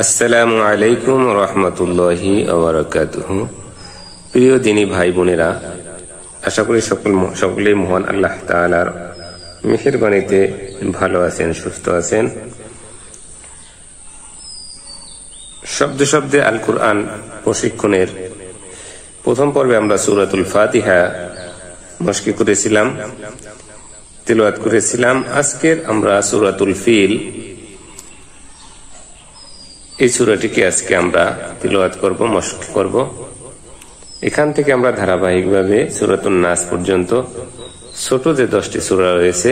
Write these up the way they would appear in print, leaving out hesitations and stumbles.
আসসালামু আলাইকুম রহমতুল্লাহি ওয়া বারাকাতুহু। প্রিয় দিনী ভাই বোনেরা, আশা করি সকলেই মহান আল্লাহ তাআলার মেহেরবানিতে ভালো আছেন, সুস্থ আছেন। শব্দে শব্দে আল কুরআন প্রশিক্ষণের প্রথম পর্বে আমরা সূরাতুল ফাতিহা মশকি করেছিলাম, তিলাওয়াত করেছিলাম। আজকের আমরা সূরাতুল ফিল, এই সূরাটিকে আজকে আমরা তিলাওয়াত করব, মশকি করব। এখান থেকে আমরা ধারাবাহিকভাবে সূরাতুন নাস পর্যন্ত ছোট যে 10টি সূরা রয়েছে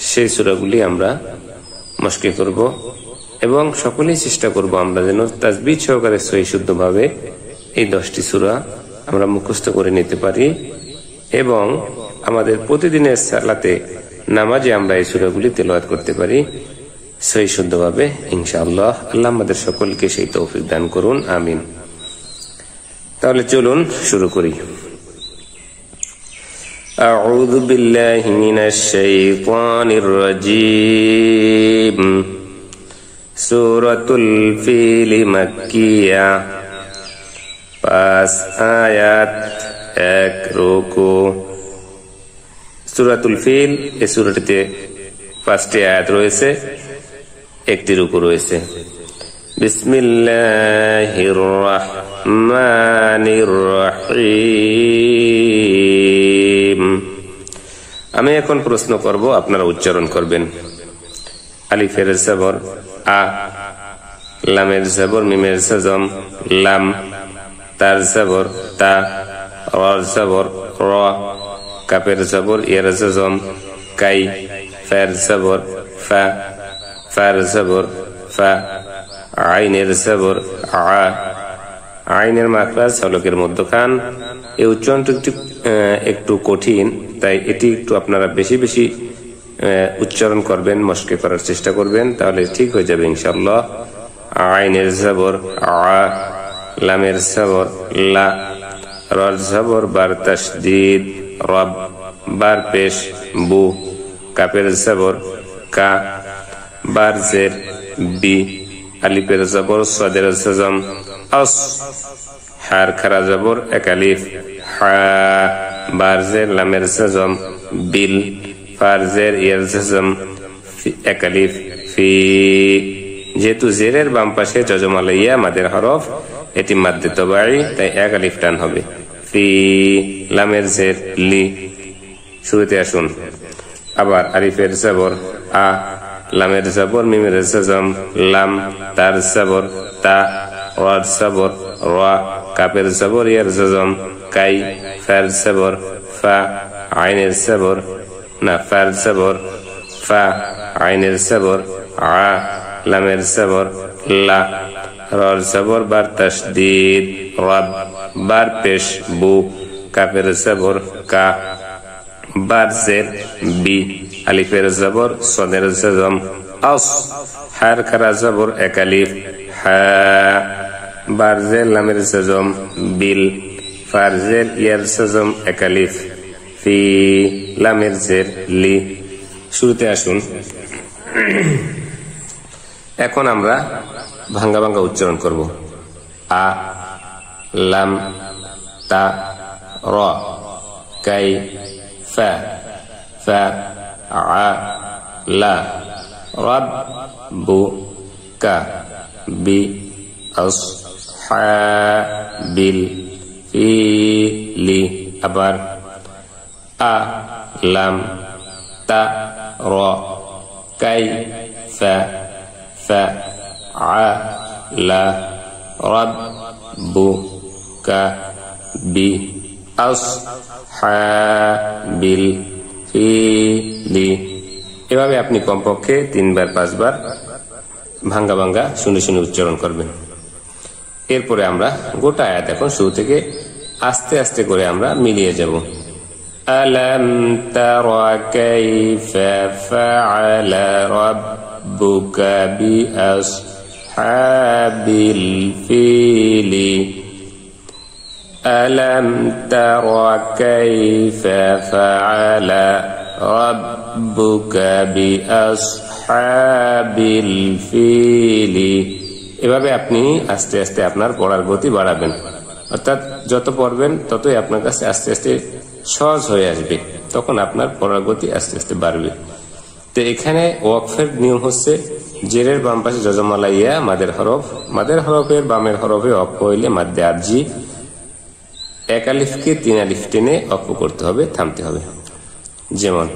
সেই সূরাগুলি আমরা মশকি করব এবং সকলেই চেষ্টা করব আমরা যেন তাসবিহ সহকারে সহি শুদ্ধভাবে এই 10টি সূরা আমরা মুখস্থ করে নিতে পারি এবং আমাদের প্রতিদিনের সালাতে নামাজে আমরা এই সূরাগুলি তিলাওয়াত করতে পারি সহি শুদ্ধভাবে ইনশাআল্লাহ। আল্লাহ আমাদের সকলকে সেই তৌফিক দান করুন, আমিন। তাহলে চলুন শুরু করি। আউযু বিল্লাহি মিনাশ শাইতানির রাজীম। সূরাতুল ফিল মাক্কিয়া, 5 আয়াত, 1 রুকু। সূরাতুল ফিল এই সূরাটিতে 5টি আয়াত রয়েছে, 1টি রুকু রয়েছে। বিসমিল্লাহির রহমানির রহিম। আমি এখন প্রশ্ন করব, আপনারা উচ্চারণ করবেন। আলিফের জবর আ, লামের জবর মিমের জজম লাম, তার জবর তা, রর জবর র, কাপের জবর ইয়ার জজম কাই, ফের জবর ফা, ফার জবর ফা, আইনের জবর আ। আইনের মাখরাজ হলকের মধ্যখান। এই উচ্চারণটি একটু কঠিন, তাই এটি একটু আপনারা বেশি বেশি উচ্চারণ করবেন, মশকে করার চেষ্টা করবেন, তাহলে ঠিক হয়ে যাবে ইনশাআল্লাহ। আইনের জবর আ, লামের জবর লা, রর জবর বার তাসদীদ রব, বার পেশ বু, কাপের জবর কা, বার জের বি, আলিফের জবর সাদের জজম আস, হার খারা জবর এক আলিফ হা, বার জের লামের জজম বিল, ফার জের ইয়ার জজম এক আলিফ ফি। যেহেতু জেরের বাম পাশে জজম আলাইয়া মাদের হরফ, এটি মাদ্দে তবাই, তাই 1 আলিফ টান হবে। ফি, লামের জের লি। শুরুতে আসুন আবার। আলিফের জবর আ, লামের জবর মিমের জজম লাম, তার জবর তা, রর জবর র, কাপের জবর ইয়ার জজম কাই, ফার জবর ফা, আইনের জবর না, ফার জবর ফা, আইনের জবর আ, লামের জবর লা, রর জবর বার তাসদীদ রব, বার পেশ বু, কাপের জবর কা, বার জের বি, আলিফের জবর সদের জজম আস, হার খারা জবর এক আলিফ হা, বার জের লামের জজম বিল, ফার জের ইয়ার জজম এক আলিফ ফি, লামের জের লি। শুরুতে আসুন। এখন আমরা ভাঙ্গা ভাঙ্গা উচ্চারণ করব। আ, লাম, তা, র, কাই, ফা, ফা, আ, লা, রব, বু, কা, বি, আস, হা, বিল, ফি, লি। আবার আ, লাম, তা, র, কাই, ফা, ফা, আ, লা, রব, বু, কা, বি, আস, হা, বিল, ফি, লি। এভাবে আপনি কমপক্ষে 3বার 5বার ভাঙ্গা ভাঙ্গা শুনে শুনে উচ্চারণ করবেন। এরপরে আমরা গোটা আয়াত এখন শুরু থেকে আস্তে আস্তে করে আমরা মিলিয়ে যাব। আলাম তারা কাইফা ফাআলা রাব্বুকা বিআসহাবিল ফিলি। আলাম তারা কাইফা ফাআলা রাব্বুকা বিআসহাবিল আসহাবিল ফিলি। এভাবে আপনি আস্তে আস্তে আপনার পড়ার গতি বাড়াবেন, অর্থাৎ যত পড়বেন ততই আপনার কাছে আস্তে আস্তে সহজ হয়ে আসবে, তখন আপনার পড়ার গতি আস্তে আস্তে বাড়বে। তো এখানে ওয়াকফের নিয়ম হচ্ছে জেরের বাম পাশে জজমালা ইয়া মাদের হরফ, মাদের হরফের বামের হরফে ওয়াকফ হইলে মাদ্দে আরজি এক আলিফকে 3 আলিফ টেনে ওয়াকফ করতে হবে, থামতে হবে। যেমন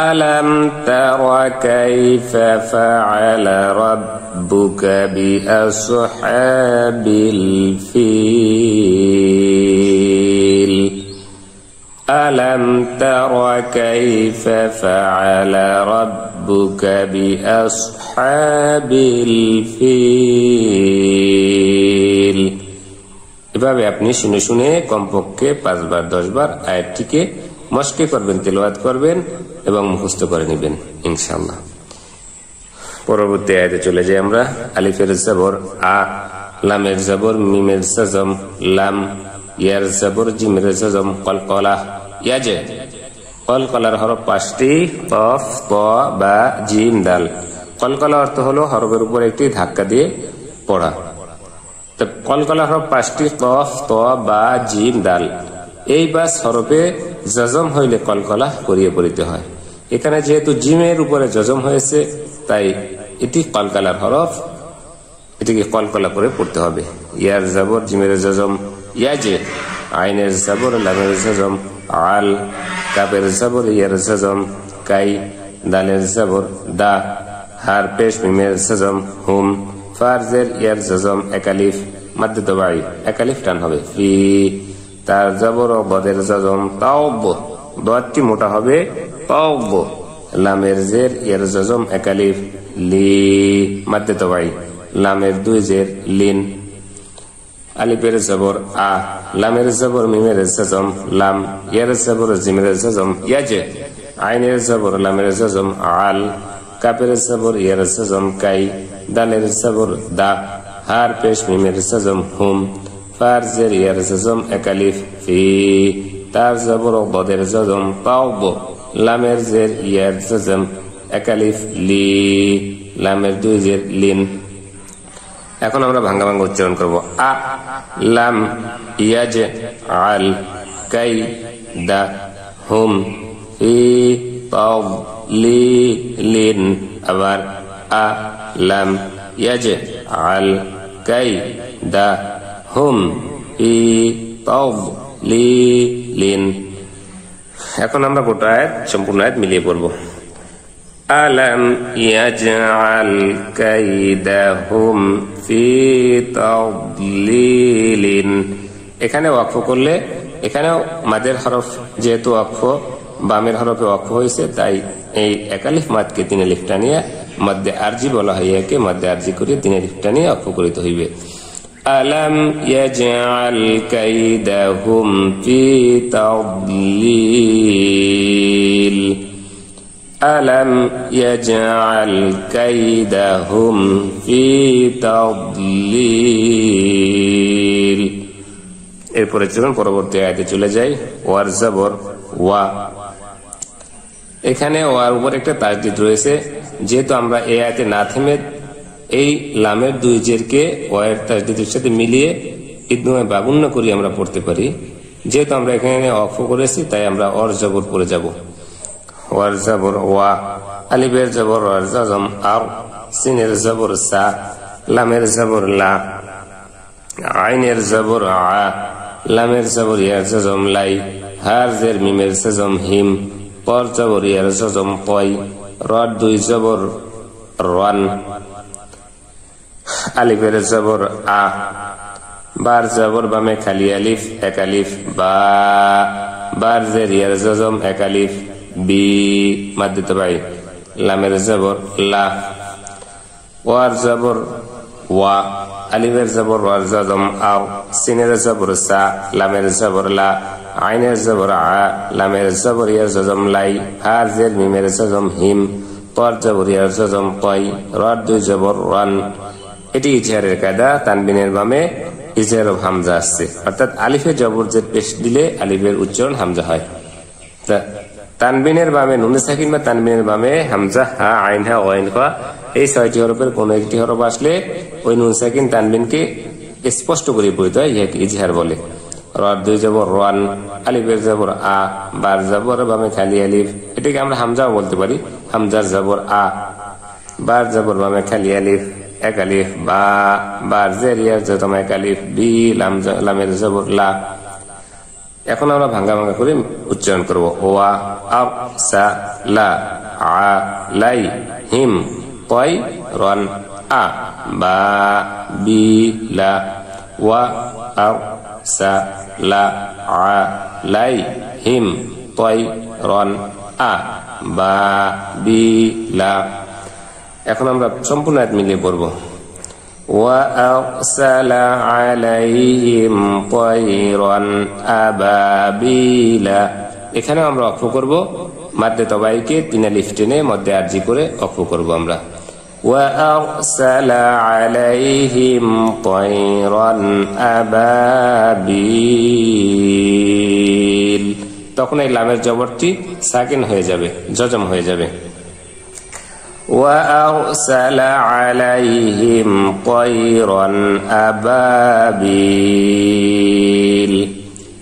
আলাম তারা কাইফা ফাআলা রাব্বুকা বিআসহাবিল ফিল। আলাম তারা কাইফা ফাআলা রাব্বুকা বিআসহাবিল ফিল। এভাবে আপনি শুনে শুনে কমপক্ষে 5 বার 10 বার আয়াতটিকে মশকে করবেন, তেলাওয়াত করবেন এবং মুখস্থ করে নেবেন ইনশাআল্লাহ। পরবর্তী আয়াতে চলে যাই আমরা। আলিফের জবর আ, লামের জবর মিমের জজম লাম, ইয়ার জবর জিমের জজম কলকলা ইয়াজে। কলকলার হরফ 5টি, কফ, ত, বা, জিম, দাল। কলকলা অর্থ হলো হরফের উপর একটি ধাক্কা দিয়ে পড়া। তো কলকলা হরফ 5টি, কফ, ত, বা, জিম, দাল। এই বাস হরফে জজম হইলে কলকলা করিয়ে পড়িতে হয়। এখানে যেহেতু জিমের উপরে জজম হয়েছে তাই এটি কলকলার হরফ, এটিকে কলকলা করে পড়তে হবে। ইয়ার জবর জিমের জজম ইয়াজে, আইনের জবর লামের জজম আল, কাবের জবর ইয়ার জজম কাই, দালের জবর দা, হার পেশ মিমের জজম হুম, ফারজের ইয়ার জজম একালিফ মাদ্দে তবাই একালিফ টান হবে ফি, তার জবর ও বদের জজম তাওব, দোয়াতটি মোটা হবে তাওব, লামের জের ইয়ার জজম একালিফ লি মাদ্দে তবাই, লামের 2 জের লিন। আলিফের জবর আ, লামের জবর মিমের জজম লাম, ইয়ার জবর জিমের জজম ইয়াজে, আইনের জবর লামের জজম আল, কাপের জবর ইয়ার জজম কাই, দালের জবর দা, হার পেশ মিমের জজম হুম, ফারজের ইয়ার জজম একালিফ ফি, তার জবর ও বদের জজম তাওব, লামের জের ইয়ার জজম একালিফ লি, লামের 2 জের লিন। এখন আমরা ভাঙ্গা ভাঙ্গা উচ্চারণ করব। আ লাম ইয়াজ আল কাই দা হুম ফি তাওব লি লিন। আবার আ লাম ইয়াজ আল কাই দা হুম ফি তাওব লি লিন। এখন আমরা গোটা আয়াত সম্পূর্ণ আয়াত মিলিয়ে পড়ব। আলাম ইয়াজআল কাইদাহুম ফি তাদলিলিন। এখানে ওয়াকফ করলে, এখানেও মাদের হরফ যেহেতু ওয়াকফ, বামের হরফে ওয়াকফ হয়েছে, তাই এই একালিফ মাদকে 3 আলিফ টানিয়া মাদ্দে আরজি বলা হয়। একে মাদ্দে আরজি করে 3 আলিফ টানিয়া ওয়াকফ করিতে হইবে। আলাম ইয়াজআল কাইদাহুম ফি তাদলিল। আলাম ইয়াজআল কাইদাহুম ফি তাদলিল। এরপরে চলুন পরবর্তী আয়াতে চলে যাই। ওয়ার জবর ওয়া, এখানে ওয়ার উপর একটা তাসদিদ রয়েছে। যেহেতু আমরা এই আয়াতে না থেমে এই লামের 2 জেরকে ওয়ার তাসদিদের সাথে মিলিয়ে ইদগামে বাগুন্য করি আমরা পড়তে পারি। যেহেতু আমরা এখানে ওয়াকফ করেছি তাই আমরা ওয়ার জবর পড়ে যাব। ওয়ার জবর ওয়া, আলিফের জবর ওয়ার জজম আর, সিনের জবর সা, লামের জবর লা, আইনের জবর আ, লামের জবর ইয়ার জজম লাই, হার জের মিমের জজম হিম, পর জবর ইয়ার জজম কয়, রড 2 জবর রান, আলিফের জবর আ, বার জবর বামে খালি আলিফ এক আলিফ বা, বার জের ইয়ার জজম এক আলিফ বি মাদ্দে তবাই, লামের জবর লা, ওয়ার জবর ওয়া, আলিফের জবর ওয়ার জজম আও, সিনের জবর সা, লামের জবর লা, আইনের জবর আ, লামের জবর ইয়ার জজম লাই, হার জের মিমের জজম হিম, পর জবর ইয়ার জজম কয়, রড 2 জবর রান। এটি ইজহারের কায়দা। তানবিনের বামে ইজহার ও হামজা আসছে, অর্থাৎ আলিফে জবর জের পেশ দিলে আলিফের উচ্চারণ হামজা হয়। তানবিনের বামে নুনে সাকিন বা তানবিনের বামে হামজা, হা, আইন, হা, ওয়াইন, খা এই 6টি হরফের কোন একটি হরফ আসলে ওই নুন সাকিন তানবিনকে স্পষ্ট করে পড়তে হয়, ইহাকে ইজহার বলে। রার 2 জবর রান, আলিফের জবর আ, বার জবর বামে খালি আলিফ, এটাকে আমরা হামজাও বলতে পারি। হামজার জবর আ, বার জবর বামে খালি আলিফ, এক আলিফ, বা, বার জের ইয়ার জতম এক আলিফ, বি, লামের জবর লা। এখন আমরা ভাঙ্গা ভাঙ্গা করে উচ্চারণ করবো। ওয়া, আব, সা, লা, আ, লাই, হিম, তয়, রন, আ, বা, বি, লা। ওয়া, আব, সা, লা, আ, লাই, হিম, তয়, রন, আ, বা, বি, লা। এখন আমরা সম্পূর্ণ আয়াত মিলিয়ে পড়বো। وأرسل عليهم طيرا أبابيل। এখানে আমরা অক্ষ করব মাদ্দে তবাইকে 3 আলিফ টেনে মধ্যে আরজি করে অক্ষ করব আমরা। وأرسل عليهم طيرا أبابيل। তখন এই লামের জবরটি সাকিন হয়ে যাবে, জজম হয়ে যাবে। وأرسل عليهم طيرا أبابيل।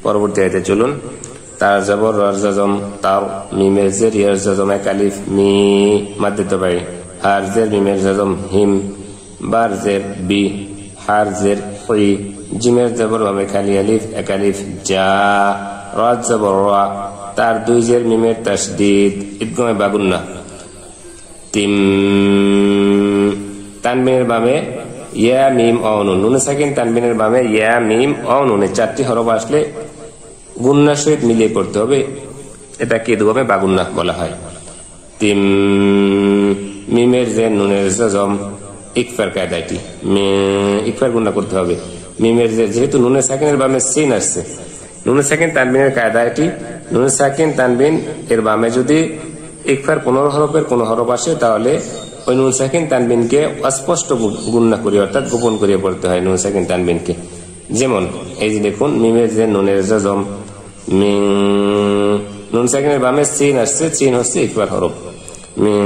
পরবর্তী আয়াতে চলুন। তার জবর রার জজম তার, মিমের জের ইয়ার জজম এক আলিফ মি মাদ্দে তবাই, হার জের মিমের জজম হিম, বার জের বি, হার জের হুই, জিমের জবর বামে খালি আলিফ এক আলিফ জা, রা জবর রা, তার 2 জের মিমের তাসদীদ ইদগামে বাগুন্না, তিম, তানবিনের বামে ইয়া মিম অ নুন, নুনে সাকিন তানবিনের বামে ইয়া মিম অ নুনে 4টি হরফ আসলে গুন্নার সহিত মিলিয়ে পড়তে হবে, এটাকে ইদগামে বাগুন্না বলা হয়। তিম, মিমের জের নুনের জজম ইকফার কায়দাটি, ইকফার গুন্না করতে হবে। মিমের জের যেহেতু নুনে সাকিনের বামে সিন আসছে, নুনে সাকিন তানবিনের কায়দাটি, নুনে সাকিন তানবিন এর বামে যদি ইকফার 15 হরফের কোন হরফ আসে তাহলে ওই নুন সাকিন তানবিনকে অস্পষ্ট গুন্না করে অর্থাৎ গোপন করে পড়তে হয় নুন সাকিন তানবিনকে। যেমন এই যে দেখুন মিমের যে নুনের জজম মিন, নুন সাকিনের বামে সিন আসছে, সিন হচ্ছে ইকফার হরফ। মিন,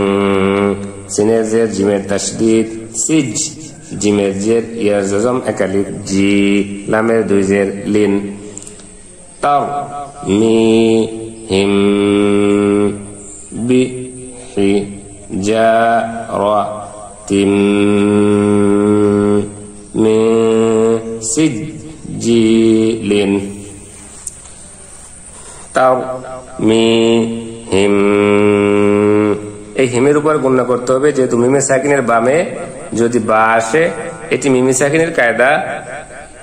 সিনের জের জিমের তাসদীদ সিজ, জিমের জের ইয়ার জজম এক আলিফ জি, লামের 2 জের লিন, তার মি হিম বি হি জা রা তিম মি সিজ জি লিন, তাও মি হিম। এই হিমের উপর গুণনা করতে হবে, যেহেতু মিমে সাকিনের বামে যদি বা আসে এটি মিমে সাকিনের কায়দা,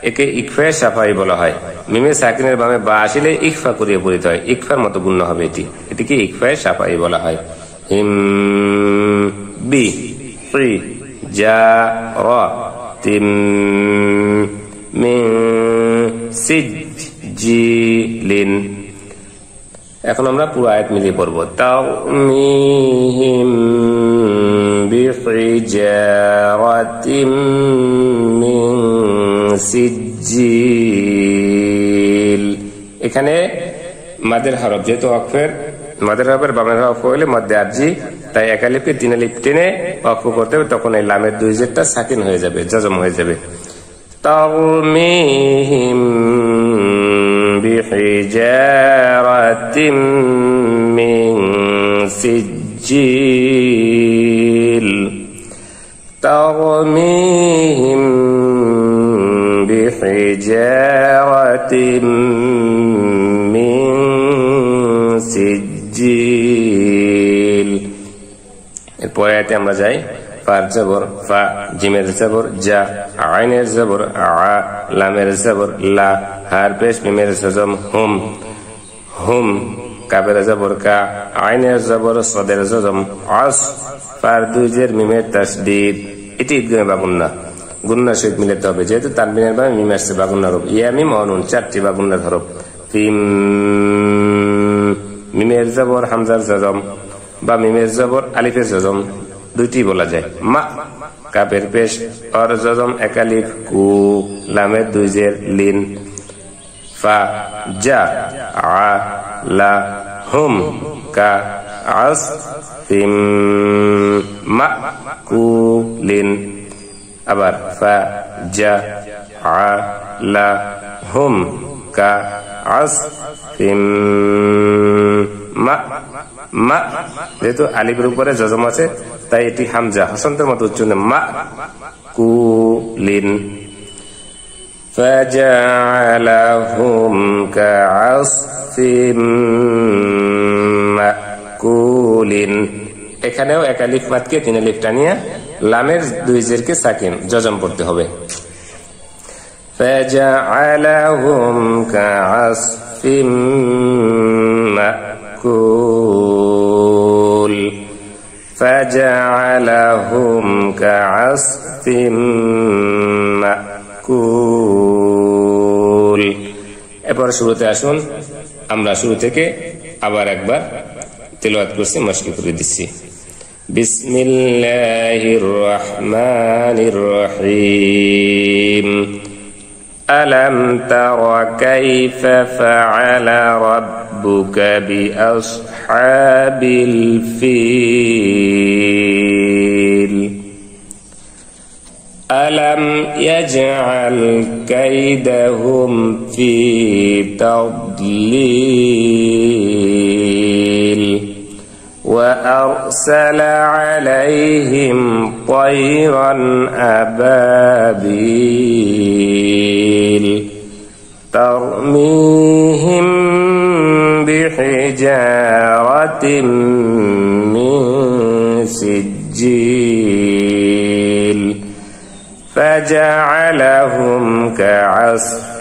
একে ইকফা সাফাই বলা হয়। মিমে সাকিনের বামে বা আসলে ইকফা করিয়ে পড়িতে হয়, ইকফার মতো গুণ্য হবে এটিকে ইকফা সাফাই বলা হয়। হিম বি হি জা রা তিম মিন সিজ জি লিন। এখন আমরা পুরো আয়াত মিলিয়ে পড়ব। তারমিহিম বিহিজারাতিম মিন সিজিল। এখানে মাদের হরফ, যেহেতু অক্ষের মাদের হরফের বামের হরফ হইলে মধ্যে আরজি, তাই এক আলিফকে 3 আলিফ টেনে অক্ষ করতে হবে, তখন এই লামের 2 জেরটা সাকিন হয়ে যাবে, জজম হয়ে যাবে। তারমিহিম বিহিজারাতিম মিন সিজিল। তারমিহিম বিহিজারাতিম মিন সিজিল। এরপরে আয়াতে আমরা যাই। ফার জবর ফা, জিমের জবর জা, আইনের জবর আ, লামের জবর লা, হার পেশ মিমের জজম হুম হুম, কাবের জবর কা, আইনের জবর সদের জজম আস, ফার 2 জের মিমের তাসদীদ, এটি ইদগামে বাগুন্না, গুন্নার সহিত মিলাতে হবে, যেহেতু তানবিনের বামে মিম আসছে বাগুন্নার হরফ। ইয়া মিম অ নুন 4টি বাগুন্নার হরফ। তিম, মিমের জবর হামজার জজম বা মিমের জবর আলিফের জজম 2টি বলা যায়। মা, কাপের পেশ অর জজম এক আলিফ কু, লামের 2 জের লিন, ফা জা আ লা হুম কাআসফিম মাকুলিন। আবার ফাজআলাহুম কাআসফিম মা, যেহেতু আলিফের উপরে জজম আছে তাই এটি হামজা হসন্তের মতো উচ্চারণ মাকুলিন। ফাজআলাহুম কাআসফিম মাকুলিন। এখানেও এক আলিফ মাদকে 3 আলিফ টানিয়ে লামের 2 জেরকে সাকিন জজম পড়তে হবে। ফাজআলাহুম কাআসফিম মাকুল। ফাজআলাহুম কাআসফিম মাকুল। এরপর শুরুতে আসুন, আমরা শুরু থেকে আবার একবার তেলাওয়াত করছি, মশক করে দিচ্ছি। বিসমিল্লাহির রহমানির রহিম। আলাম তারা কাইফা ফাআলা রাব্বুকা বিআসহাবিল ফিল। ألم يجعل كيدهم في تضليل وأرسل عليهم طيرا أبابيل ترميهم بحجارة من سجيل فجعلهم كعصف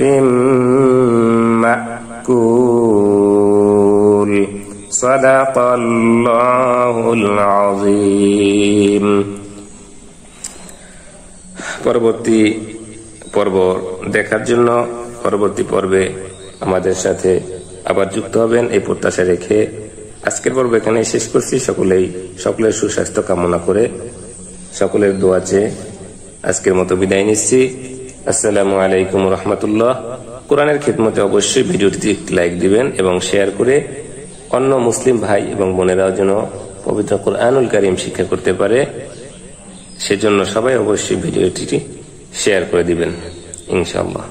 مأكول صدق الله العظيم। পরবর্তী পর্ব দেখার জন্য পরবর্তী পর্বে আমাদের সাথে আবার যুক্ত হবেন এই প্রত্যাশা রেখে আজকের পর্ব এখানে শেষ করছি। সকলের সুস্বাস্থ্য কামনা করে সকলের দোয়া চেয়ে আজকের মতো বিদায় নিচ্ছি। আসসালামু আলাইকুম রহমতুল্লাহ। কোরআনের খিদমতে অবশ্যই ভিডিওটিতে একটি লাইক দিবেন এবং শেয়ার করে অন্য মুসলিম ভাই এবং বোনেরাও যেন পবিত্র কোরআনুল কারীম শিক্ষা করতে পারে সেজন্য সবাই অবশ্যই ভিডিওটি শেয়ার করে দিবেন ইনশাআল্লাহ।